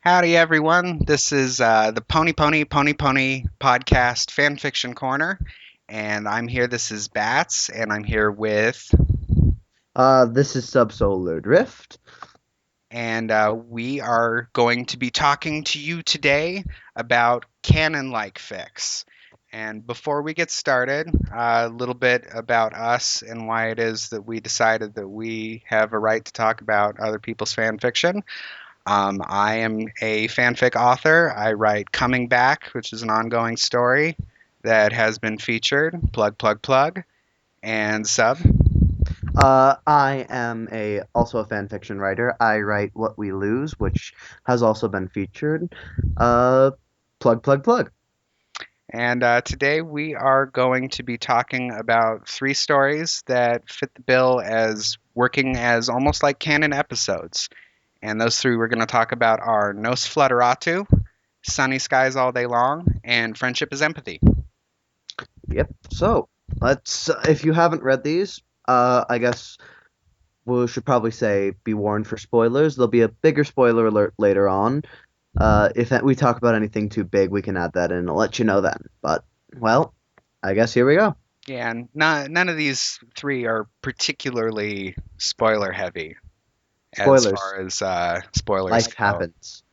Howdy, everyone. This is the Pony Pony podcast fanfiction corner, and I'm here. This is Bats, and I'm here with, This is Subsolar Drift. and we are going to be talking to you today about canon-like fics. And before we get started, a little bit about us and why it is that we decided that we have a right to talk about other people's fan fiction. I am a fanfic author. I write Coming Back, which is an ongoing story that has been featured. Plug, plug, plug. And sub. I am also a fan fiction writer. I write What We Lose, which has also been featured. Uh, Plug, plug, plug. And today we are going to be talking about three stories that fit the bill as working as almost like canon episodes. And those three we're going to talk about are Nos Flutteratu, Sunny Skies All Day Long, and Friendship is Empathy. Yep. So if you haven't read these, I guess we should probably say be warned for spoilers. There'll be a bigger spoiler alert later on. If we talk about anything too big, we can add that in. I'll let you know then. But, well, I guess here we go. Yeah, and none of these three are particularly spoiler heavy as Spoilers. far as spoilers Life go. happens.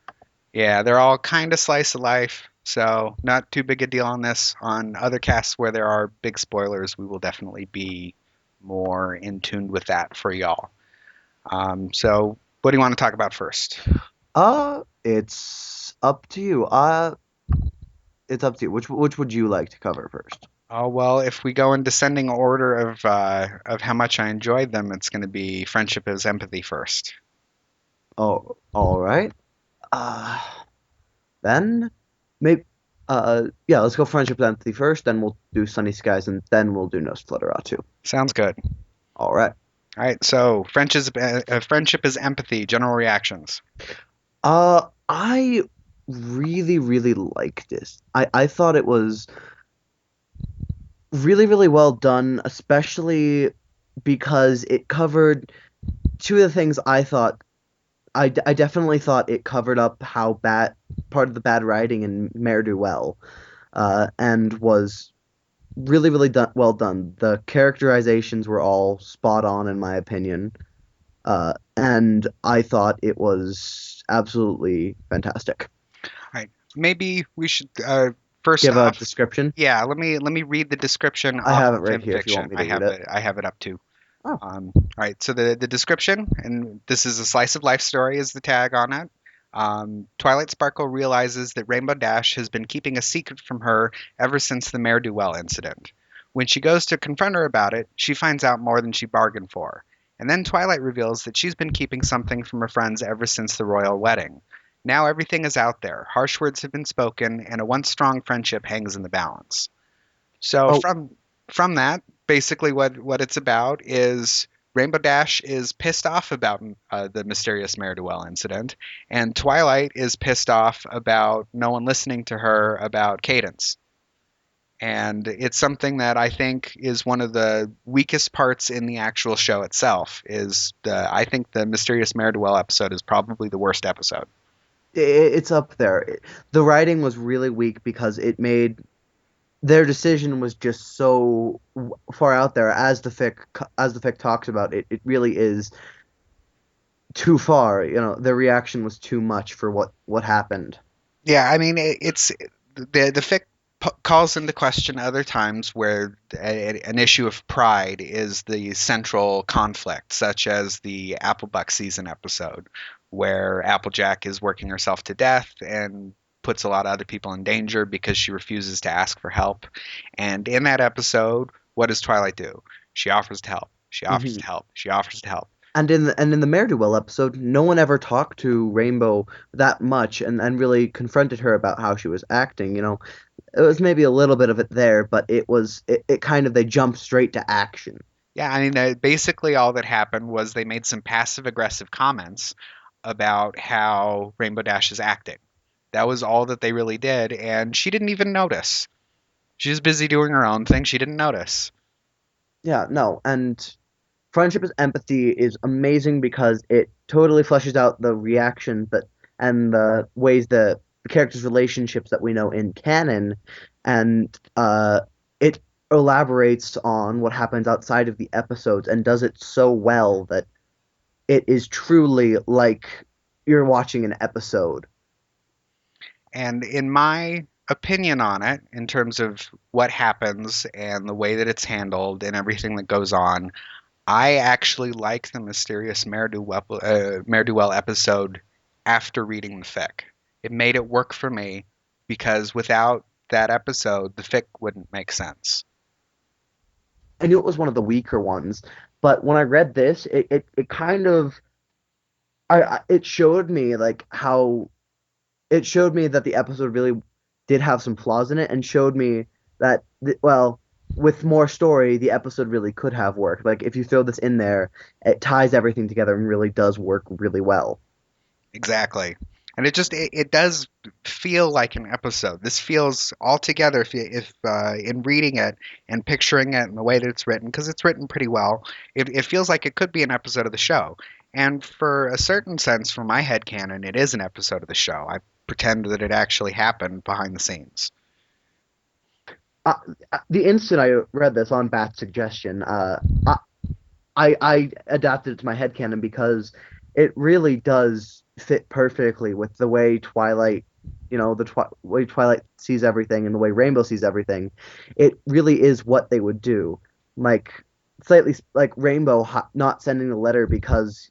Yeah, they're all kind of slice of life, so not too big a deal on this. On other casts where there are big spoilers, we will definitely be more in tune with that for y'all. So, what do you want to talk about first? It's up to you. It's up to you. Which would you like to cover first? Oh well, if we go in descending order of how much I enjoyed them, it's going to be Friendship is Empathy first. Oh, all right. Uh, then maybe. Yeah. Let's go Friendship with Empathy first. Then we'll do Sunny Skies, and then we'll do No Nosferatu. Sounds good. All right. All right, so friendship is empathy. General reactions. I really, really liked this. I thought it was really, really well done, especially because it covered two of the things I thought I definitely thought it covered up how bad part of the bad writing in Mare do Well, and was really, really well done. The characterizations were all spot on, in my opinion, and I thought it was absolutely fantastic. All right, maybe we should first Give a off, description. yeah, let me read the description I off have it of right here if you want FanFiction. me to read it. I have it up too. Oh, All right, so the description, and this is a slice of life story, is the tag on it. Twilight Sparkle realizes that Rainbow Dash has been keeping a secret from her ever since the Mare do Well incident. When she goes to confront her about it, she finds out more than she bargained for. And then Twilight reveals that she's been keeping something from her friends ever since the royal wedding. Now everything is out there. Harsh words have been spoken, and a once strong friendship hangs in the balance. So oh, from that, basically what it's about is Rainbow Dash is pissed off about the mysterious Mare-do-Well incident, and Twilight is pissed off about no one listening to her about Cadence. And it's something that I think is one of the weakest parts in the actual show itself. I think the mysterious Mare-do-Well episode is probably the worst episode. it's up there. The writing was really weak because it made their decision was just so far out there. As the fic talks about it, it really is too far. Their reaction was too much for what happened. Yeah, I mean it's the fic calls into question other times where an issue of pride is the central conflict, such as the Applebuck season episode, where Applejack is working herself to death and puts a lot of other people in danger because she refuses to ask for help. And in that episode, what does Twilight do? She offers to help. She offers Hmm. to help. She offers to help. And in the Mare-do-Well episode, no one ever talked to Rainbow that much and really confronted her about how she was acting. It was maybe a little bit of it there, but it kind of they jumped straight to action. Yeah, I mean, basically all that happened was they made some passive aggressive comments about how Rainbow Dash is acting. That was all that they really did, and she didn't even notice. She was busy doing her own thing. She didn't notice. Yeah, no, and Friendship is Empathy is amazing because it totally fleshes out the reaction that and the ways the characters' relationships that we know in canon, and it elaborates on what happens outside of the episodes and does it so well that it is truly like you're watching an episode. And in my opinion on it, in terms of what happens and the way that it's handled and everything that goes on, I actually like the mysterious Ne'er-do-well episode after reading the fic. It made it work for me because without that episode, the fic wouldn't make sense. I knew it was one of the weaker ones, but when I read this, it kind of it showed me like how it showed me that the episode really did have some flaws in it, and showed me that well, with more story, the episode really could have worked. Like if you throw this in there, it ties everything together and really does work really well. Exactly. And it does feel like an episode. This feels altogether if in reading it and picturing it and the way that it's written, because it's written pretty well, it feels like it could be an episode of the show. And for a certain sense, for my head canon, it is an episode of the show. I pretend that it actually happened behind the scenes. Uh, the instant I read this on Bat's suggestion, I adapted it to my headcanon because it really does fit perfectly with the way Twilight, way Twilight sees everything and the way Rainbow sees everything. It really is what they would do. Like slightly like Rainbow not sending the letter because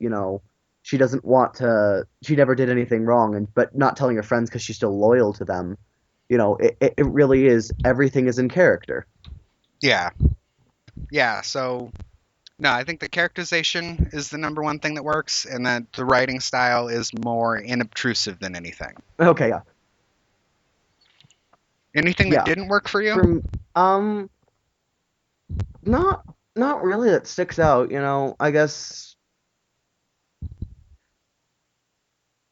she doesn't want to. She never did anything wrong, and but not telling her friends because she's still loyal to them. It really is. Everything is in character. Yeah. Yeah. So no, I think the characterization is the number one thing that works, and that the writing style is more inobtrusive than anything. Okay, yeah, Anything that yeah. didn't work for you? From not not really that sticks out. I guess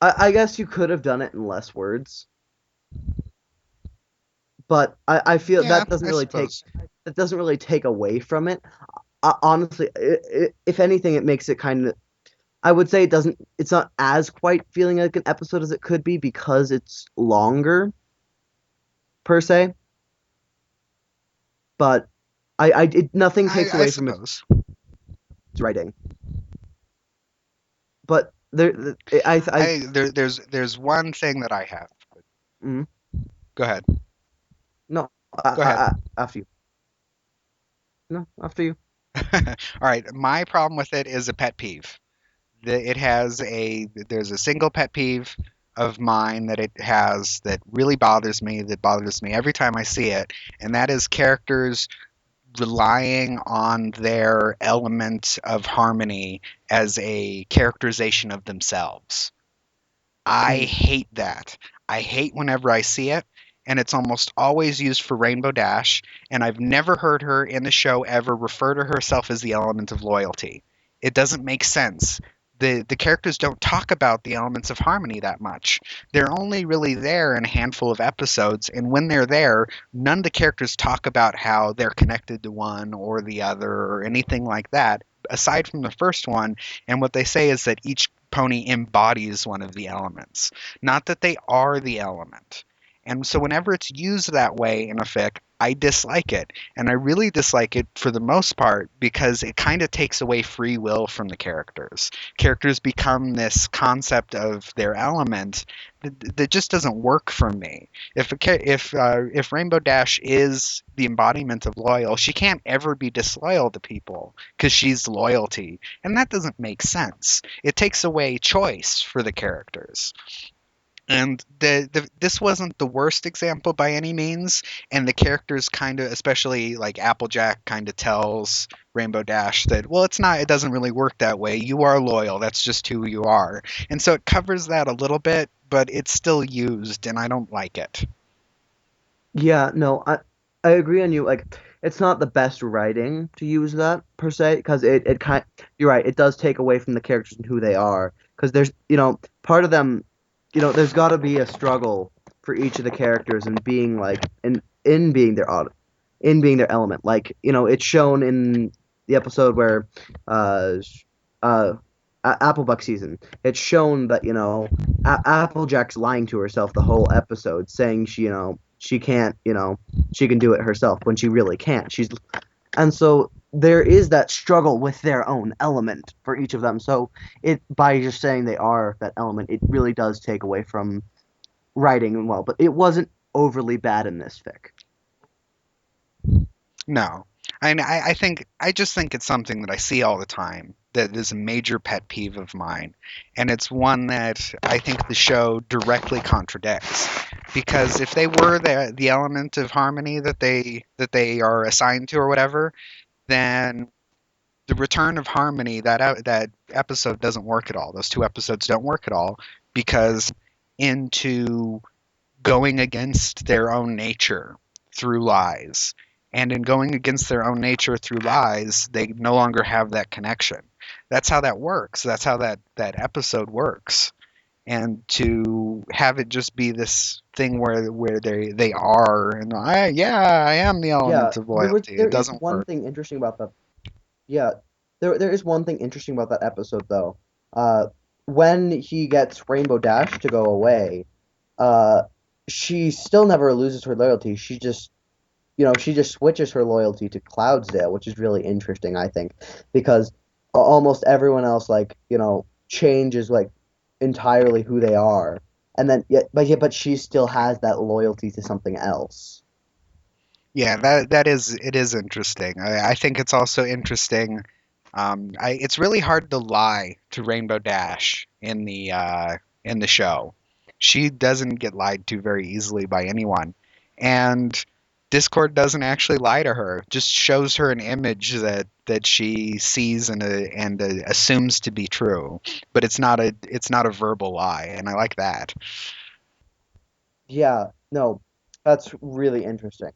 I guess you could have done it in less words, but I feel Yeah, that doesn't I really take suppose. away from it. Honestly, if anything, it makes it kind of. I would say it doesn't. It's not as quite feeling like an episode as it could be because it's longer per se. But nothing takes I away from its suppose. writing. But I There's one thing that I have. mm, Go ahead. no, Go ahead. after you. No, after you. All right. My problem with it is a pet peeve. There's a single pet peeve of mine that it has that really bothers me, that bothers me every time I see it, and that is characters relying on their element of harmony as a characterization of themselves. I Mm. hate that. I hate whenever I see it, and it's almost always used for Rainbow Dash, and I've never heard her in the show ever refer to herself as the element of loyalty. It doesn't make sense. The characters don't talk about the elements of harmony that much. They're only really there in a handful of episodes, and when they're there, none of the characters talk about how they're connected to one or the other or anything like that, aside from the first one. And what they say is that each pony embodies one of the elements, not that they are the element. And so whenever it's used that way in a fic, I dislike it. And I really dislike it for the most part because it kind of takes away free will from the characters. Characters become this concept of their element that just doesn't work for me. If Rainbow Dash is the embodiment of loyal, she can't ever be disloyal to people because she's loyalty, and that doesn't make sense. It takes away choice for the characters. And this wasn't the worst example by any means, and the characters kind of, especially like Applejack, kind of tells Rainbow Dash that, well, it doesn't really work that way. You are loyal. That's just who you are. And so it covers that a little bit, but it's still used, and I don't like it. Yeah, no, I agree on you. Like, it's not the best writing to use that per se, because it kind. You're right. It does take away from the characters and who they are, because there's part of them, there's got to be a struggle for each of the characters and being like in being their in being their element. Like, it's shown in the episode where uh uh Applebuck season. It's shown that Applejack's lying to herself the whole episode, saying she can't, she can do it herself when she really can't. And so there is that struggle with their own element for each of them. So it by just saying they are that element, it really does take away from writing well. But it wasn't overly bad in this fic. No. I just think it's something that I see all the time that is a major pet peeve of mine. And it's one that I think the show directly contradicts. Because if they were the element of harmony that they are assigned to or whatever, then the return of harmony that episode doesn't work at all. Those two episodes don't work at all because into going against their own nature through lies. And in going against their own nature through lies, they no longer have that connection. That's how that works. That's how that episode works. And to have it just be this thing where they are and I am the Yeah, element of loyalty. there It is doesn't one work. thing interesting about that. Yeah, there is one thing interesting about that episode though. Uh, when he gets Rainbow Dash to go away, uh, she still never loses her loyalty. She just switches her loyalty to Cloudsdale, which is really interesting, I think, because almost everyone else changes entirely who they are, and then but she still has that loyalty to something else. Yeah, it is interesting. I think it's also interesting. It's really hard to lie to Rainbow Dash in the show. She doesn't get lied to very easily by anyone, and Discord doesn't actually lie to her. Just shows her an image that she sees and assumes to be true, but it's not a verbal lie, and I like that. Yeah, no, that's really interesting.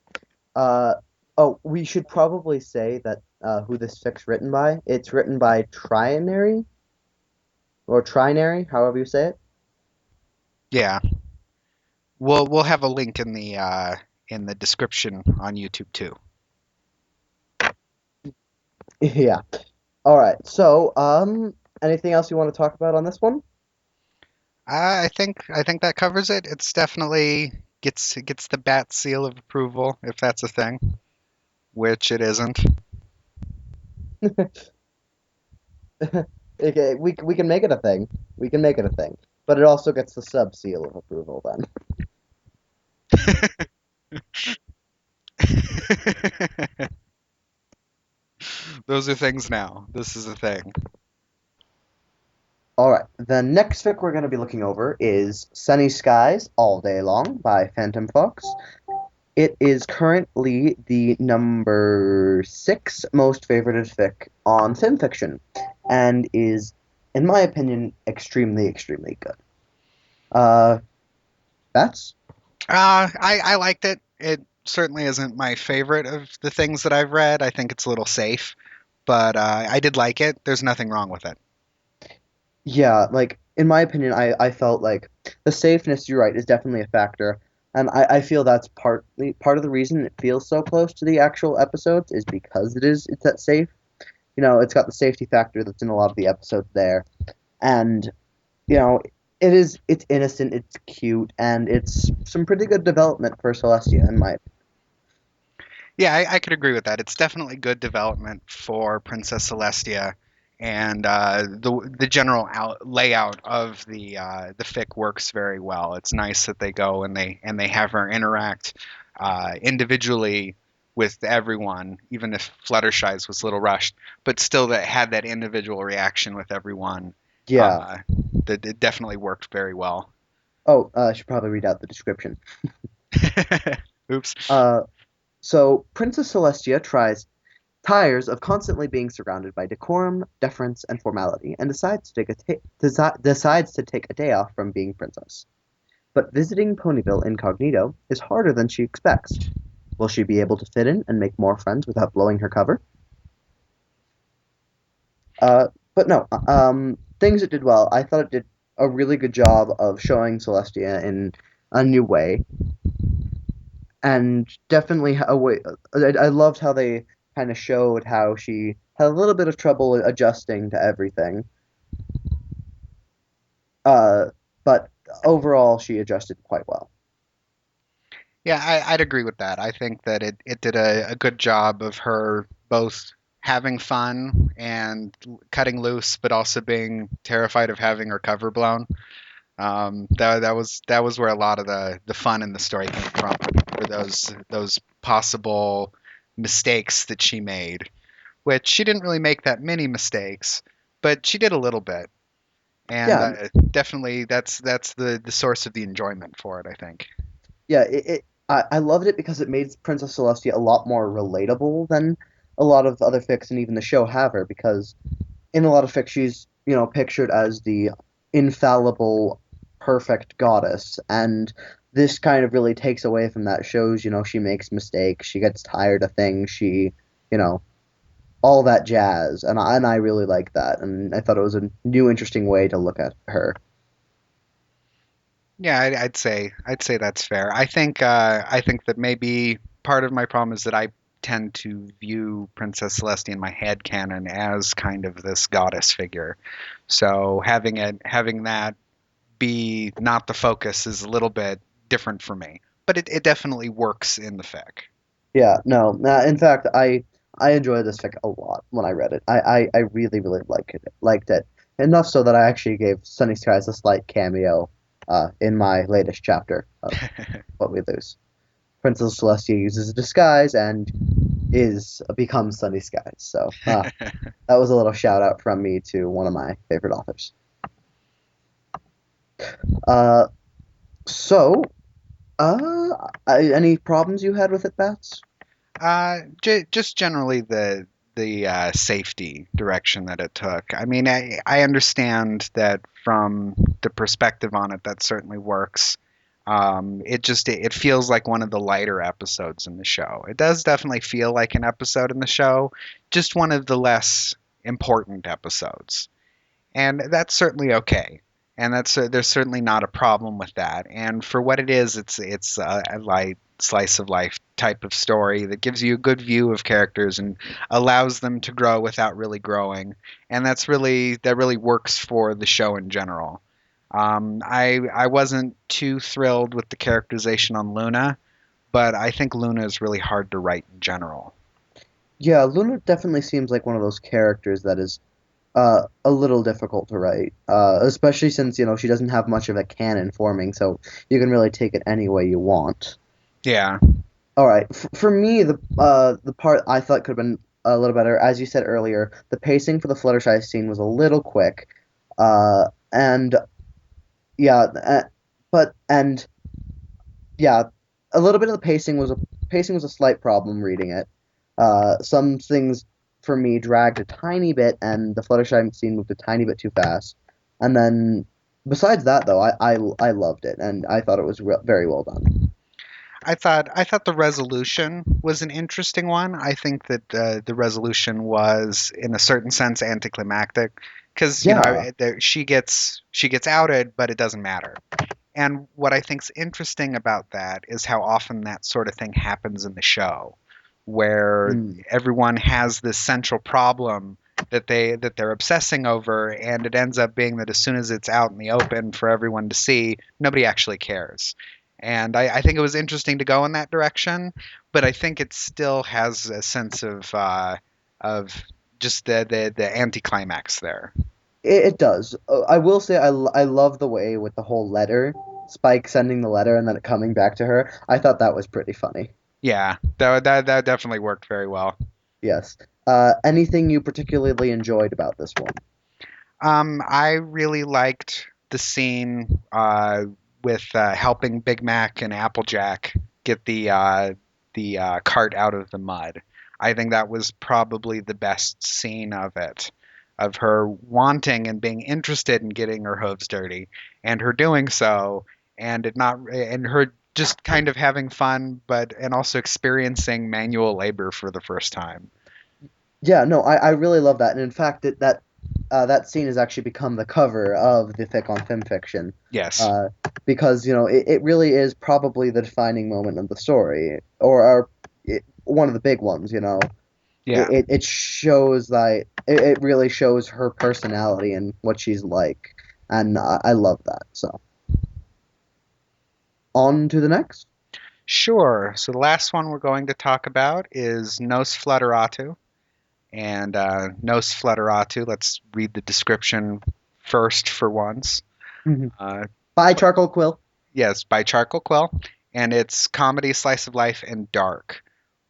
Uh, oh, we should probably say that who this fic's written by. It's written by Trinary or Trinary, however you say Yeah, we'll have a link in the description on YouTube too. it. Yeah. All right. So, anything else you want to talk about on this one? I think that covers it. It's definitely gets the bat seal of approval if that's a thing, which it isn't. Okay, we can make it a thing. We can make it a thing, but it also gets the sub seal of approval then. Those are things now. This is a thing. All right. The next fic we're going to be looking over is Sunny Skies All Day Long by Phantom Fox. It is currently the number six most favorited fic on FimFiction, and is, in my opinion, extremely, extremely good. Uh, that's I liked it. It certainly isn't my favorite of the things that I've read. I think it's a little safe, but I did like it. There's nothing wrong with it. Yeah, in my opinion, I felt like the safeness, you're right, is definitely a factor. And I feel that's part of the reason it feels so close to the actual episodes is because it's that safe. It's got the safety factor that's in a lot of the episodes there. And, you know, it's innocent, it's cute, and it's some pretty good development for Celestia in my Yeah, I could agree with that. It's definitely good development for Princess Celestia, and the general layout of the fic works very well. It's nice that they go and they have her interact individually with everyone, even if Fluttershy's was a little rushed, but still that had that individual reaction with everyone. Yeah. Uh, that it definitely worked very well. Oh, I should probably read out the description. Oops. Uh, so Princess Celestia tires of constantly being surrounded by decorum, deference, and formality, and decides to take a day off from being princess. But visiting Ponyville incognito is harder than she expects. Will she be able to fit in and make more friends without blowing her cover? But no, things it did well. I thought it did a really good job of showing Celestia in a new way, and definitely a way. I loved how they kind of showed how she had a little bit of trouble adjusting to everything. Uh, but overall, she adjusted quite well. Yeah, I'd agree with that. I think that it did a good job of her both having fun and cutting loose, but also being terrified of having her cover blown. That was where a lot of the fun in the story came from, were those possible mistakes that she made, which she didn't really make that many mistakes, but she did a little bit, and Yeah, definitely that's the source of the enjoyment for it, I think. yeah. I loved it because it made Princess Celestia a lot more relatable than a lot of other fics and even the show have her. Because in a lot of fics, she's pictured as the infallible, perfect goddess, and this kind of really takes away from that. Shows she makes mistakes, she gets tired of things, she you know all that jazz, and I really like that, and I thought it was a new, interesting way to look at her. Yeah, I'd say that's fair. I think that maybe part of my problem is that I tend to view Princess Celestia in my head canon as kind of this goddess figure. So having that be not the focus is a little bit different for me. But it definitely works in the fic. Yeah, no. In fact, I enjoyed this fic a lot when I read it. I really really liked it enough so that I actually gave Sunny Skies a slight cameo in my latest chapter of What We Lose. Princess Celestia uses a disguise and is becomes Sunny Skies. So that was a little shout out from me to one of my favorite authors. Uh, so any problems you had with it, Bats? Just generally the safety direction that it took. I mean, I understand that from the perspective on it, that certainly works. It feels like one of the lighter episodes in the show. It does definitely feel like an episode in the show, just one of the less important episodes, and that's certainly okay. And that's there's certainly not a problem with that. And for what it is, it's a light slice of life type of story that gives you a good view of characters and allows them to grow without really growing. And that really works for the show in general. I wasn't too thrilled with the characterization on Luna, but I think Luna is really hard to write in general. Yeah, Luna definitely seems like one of those characters that is a little difficult to write, especially since she doesn't have much of a canon forming, so you can really take it any way you want. Yeah, All right, for me, the part I thought could have been a little better, as you said earlier, the pacing for the Fluttershy scene was a little quick, and yeah, and yeah, a little bit of the pacing was a slight problem reading it. Some things for me dragged a tiny bit, and the Fluttershy scene moved a tiny bit too fast. And then, besides that, though, I loved it, and I thought it was very well done. I thought the resolution was an interesting one. I think that the resolution was, in a certain sense, anticlimactic because Yeah. she gets outed, but it doesn't matter. And what I think's interesting about that is how often that sort of thing happens in the show, where Mm. everyone has this central problem that they're obsessing over, and it ends up being that as soon as it's out in the open for everyone to see, nobody actually cares. And I think it was interesting to go in that direction, but I think it still has a sense of just the anticlimax there. It does. I will say I love the way with the whole letter, Spike sending the letter and then it coming back to her. I thought that was pretty funny. Yeah, that definitely worked very well. Yes. Anything you particularly enjoyed about this one? I really liked the scene with helping Big Mac and Applejack get the cart out of the mud. I think that was probably the best scene of it, of her wanting and being interested in getting her hooves dirty, and her doing so, and it not and her just kind of having fun, but and also experiencing manual labor for the first time. Yeah, no, I really love that. And in fact, that scene has actually become the cover of the fic on Film Fiction, Yes. uh, because it really is probably the defining moment of the story, or one of the big ones. Yeah. It shows that it really shows her personality and what she's like, and I love that. So on to the next. Sure. So the last one we're going to talk about is Nos Flutteratu. And Nos Flutteratu, let's read the description first for once. Mhm. Uh, Bye, Charcoal Quill yes, by Charcoal Quill. And it's comedy, slice of life, and dark.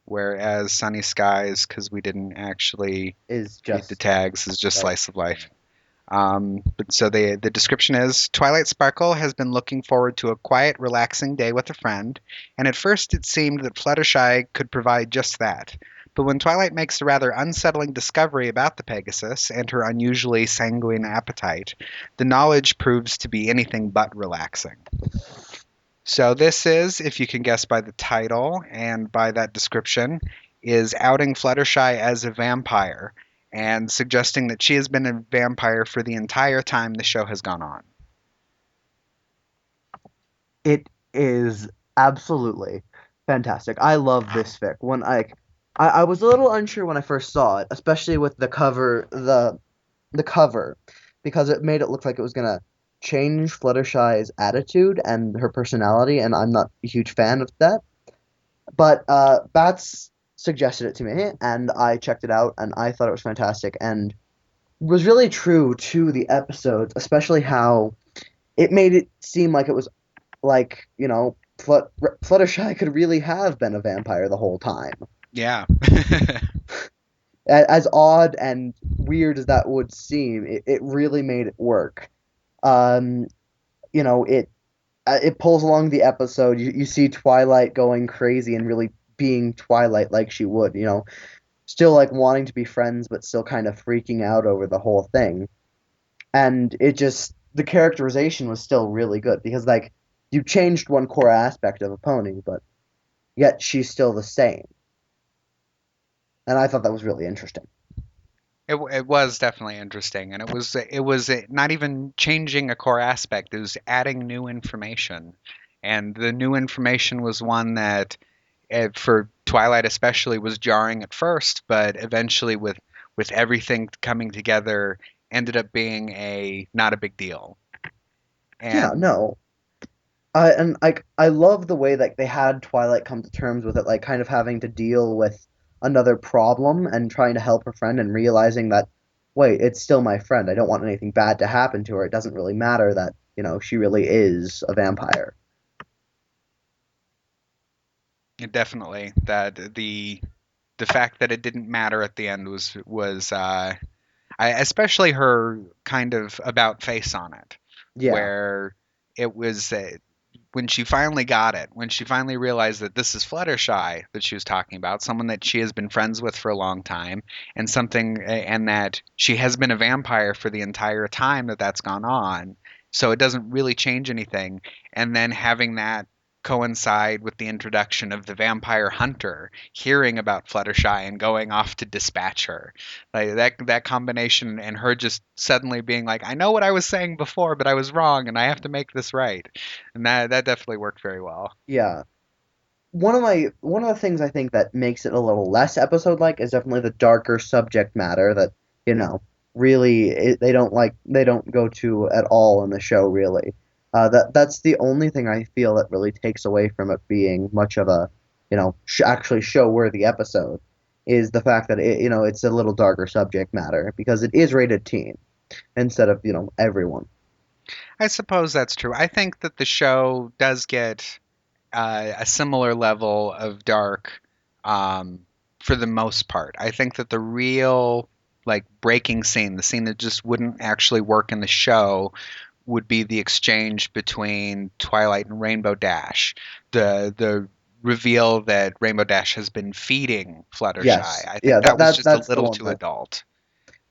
Whereas Sunny Skies, because we didn't actually is read the just tags, is just right. slice of life. But so the description is Twilight Sparkle has been looking forward to a quiet, relaxing day with a friend, and at first it seemed that Fluttershy could provide just that. But when Twilight makes a rather unsettling discovery about the Pegasus and her unusually sanguine appetite, the knowledge proves to be anything but relaxing. So this is, if you can guess by the title and by that description, is outing Fluttershy as a vampire and suggesting that she has been a vampire for the entire time the show has gone on. It is absolutely fantastic. I love this fic. When I was a little unsure when I first saw it, especially with the cover, because it made it look like it was gonna change Fluttershy's attitude and her personality, and I'm not a huge fan of that. But Bats suggested it to me, and I checked it out, and I thought it was fantastic, and was really true to the episodes, especially how it made it seem like it was like, Fluttershy could really have been a vampire the whole time. Yeah. As odd and weird as that would seem, it really made it work. Um, it pulls along the episode. You see Twilight going crazy and really being Twilight like she would, still like wanting to be friends, but still kind of freaking out over the whole thing. And the characterization was still really good because like you changed one core aspect of a pony, but yet she's still the same. And I thought that was really interesting. It was definitely interesting, and it was not even changing a core aspect. It was adding new information, and the new information was one that, for Twilight especially, was jarring at first, but eventually, with everything coming together, ended up being a not a big deal. Yeah, And no. And like I love the way that they had Twilight come to terms with it, like kind of having to deal with another problem and trying to help her friend and realizing that, wait, it's still my friend. I don't want anything bad to happen to her. It doesn't really matter that, she really is a vampire. definitely that the fact that it didn't matter at the end was especially her kind of about face on it, Yeah. where it was when she finally got it, when she finally realized that this is Fluttershy that she was talking about, someone that she has been friends with for a long time, and that she has been a vampire for the entire time that's gone on. So it doesn't really change anything. And then having that coincide with the introduction of the vampire hunter hearing about Fluttershy and going off to dispatch her, like that combination, and her just suddenly being like, I know what I was saying before, but I was wrong, and I have to make this right. And that definitely worked very well. Yeah. One of the things I think that makes it a little less episode like is definitely the darker subject matter that, you know, really they don't go to at all in the show really. That's the only thing I feel that really takes away from it being much of a, actually show worthy episode is the fact that it's a little darker subject matter because it is rated teen instead of, everyone. I suppose that's true. I think that the show does get a similar level of dark, um, for the most part. I think that the real like breaking scene, the scene that just wouldn't actually work in the show, would be the exchange between Twilight and Rainbow Dash. The reveal that Rainbow Dash has been feeding Fluttershy. Yes. I Yeah, think that was just a that's the little one too that adult.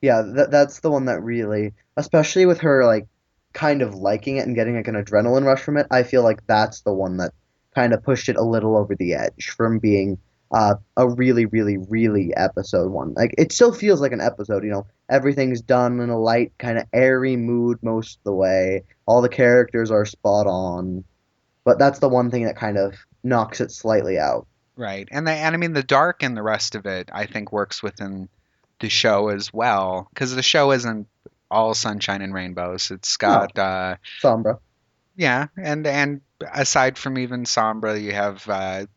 Yeah, that's the one that really, especially with her like kind of liking it and getting like an adrenaline rush from it, I feel like that's the one that kind of pushed it a little over the edge from being a really, really, really episode one. Like it still feels like an episode, everything's done in a light, kind of airy mood most of the way. All the characters are spot on, but that's the one thing that kind of knocks it slightly out. Right. And I mean the dark in the rest of it I think works within the show as well, because the show isn't all sunshine and rainbows. It's No, got Sombra. yeah, and aside from even Sombra, you have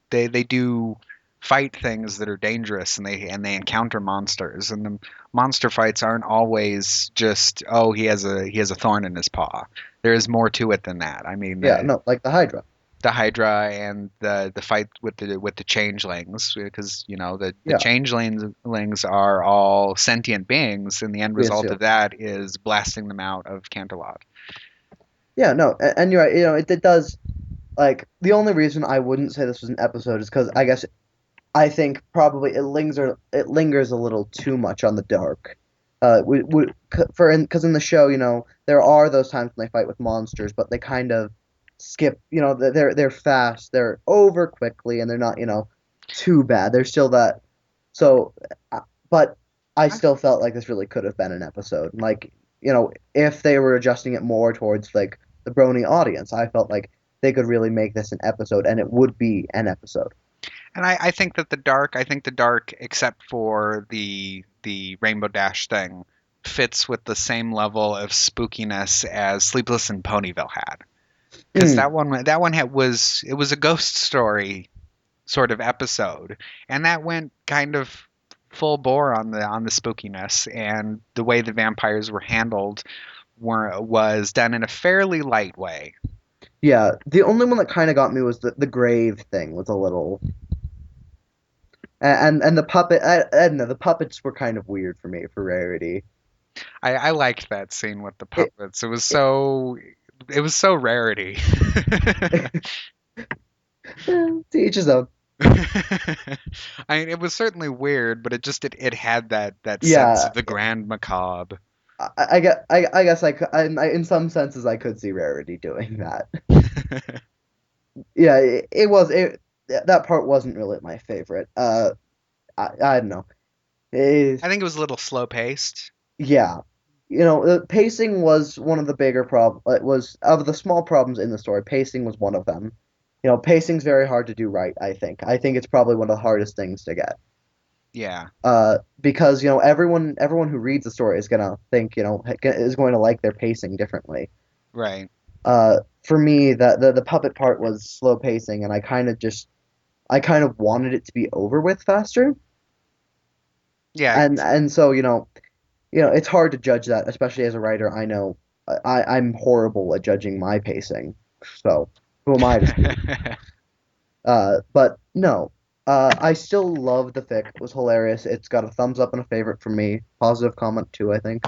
they do fight things that are dangerous, and they encounter monsters, and the monster fights aren't always just, oh, he has a thorn in his paw. There is more to it than that. I mean, Yeah, no, like the Hydra. the Hydra and the fight with the changelings, because the Yeah, changelings are all sentient beings, and the end we result of assume. that is blasting them out of Canterlot. Yeah, no, and you're right. It does. Like the only reason I wouldn't say this was an episode is because I guess I think probably it lingers a little too much on the dark. Because in the show, there are those times when they fight with monsters, but they kind of skip. They're fast, they're over quickly, and they're not too bad. They're still that. So, but I still felt like this really could have been an episode. Like if they were adjusting it more towards like the Brony audience, I felt like they could really make this an episode, and it would be an episode. And I think the dark, except for the Rainbow Dash thing, fits with the same level of spookiness as Sleepless in Ponyville had. Because Mm, that one was it was a ghost story sort of episode, and that went kind of full bore on the spookiness, and the way the vampires were handled was done in a fairly light way. yeah, the only one that kind of got me was the grave thing was a little, and the puppet. I don't know, the puppets were kind of weird for me for Rarity. I liked that scene with the It, puppets. it It was so Rarity. to each his own. I mean, it was certainly weird, but it had that sense Yeah, of the grand macabre. I guess in some senses I could see Rarity doing that. Yeah, that part wasn't really my favorite. I don't know. Eh, I think it was a little slow paced. yeah, the pacing was one of the bigger problems. It was of the small problems in the story. Pacing was one of them. Pacing's very hard to do right, I think. I think it's probably one of the hardest things to get. Yeah, Because everyone who reads the story is gonna think, is going to like their pacing differently. right. For me, the puppet part was slow pacing, and I kind of wanted it to be over with faster. Yeah, And so, it's hard to judge that, especially as a writer. I know I'm horrible at judging my pacing, so who am I to speak? But no, I still love the fic. It was hilarious. It's got a thumbs up and a favorite from me. Positive comment too, I think,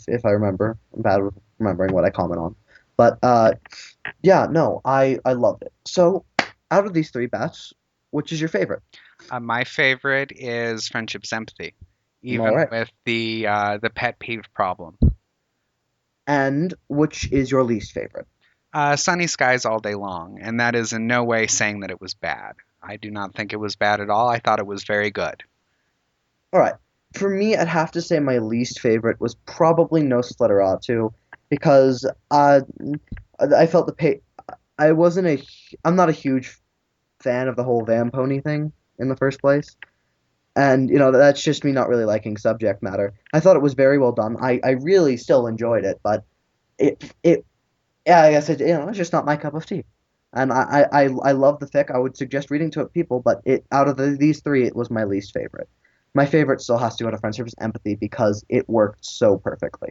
if I remember. I'm bad with remembering what I comment on. But yeah, no, I loved it. So, out of these three bats, which is your favorite? my favorite is Friendship's Empathy, All even right. with the pet peeve problem. And which is your least favorite? Sunny skies all day long, and that is in no way saying that it was bad. I do not think it was bad at all. I thought it was very good. All right. For me, I'd have to say my least favorite was probably No Slitteratu because I felt I wasn't I'm not a huge fan of the whole Vampony thing in the first place. And that's just me not really liking subject matter. I thought it was very well done. I really still enjoyed it, but it yeah, I guess it's just not my cup of tea. And I love the fic. I would suggest reading to it people, but out of these three, it was my least favorite. My favorite still has to go to Friendship's Empathy because it worked so perfectly.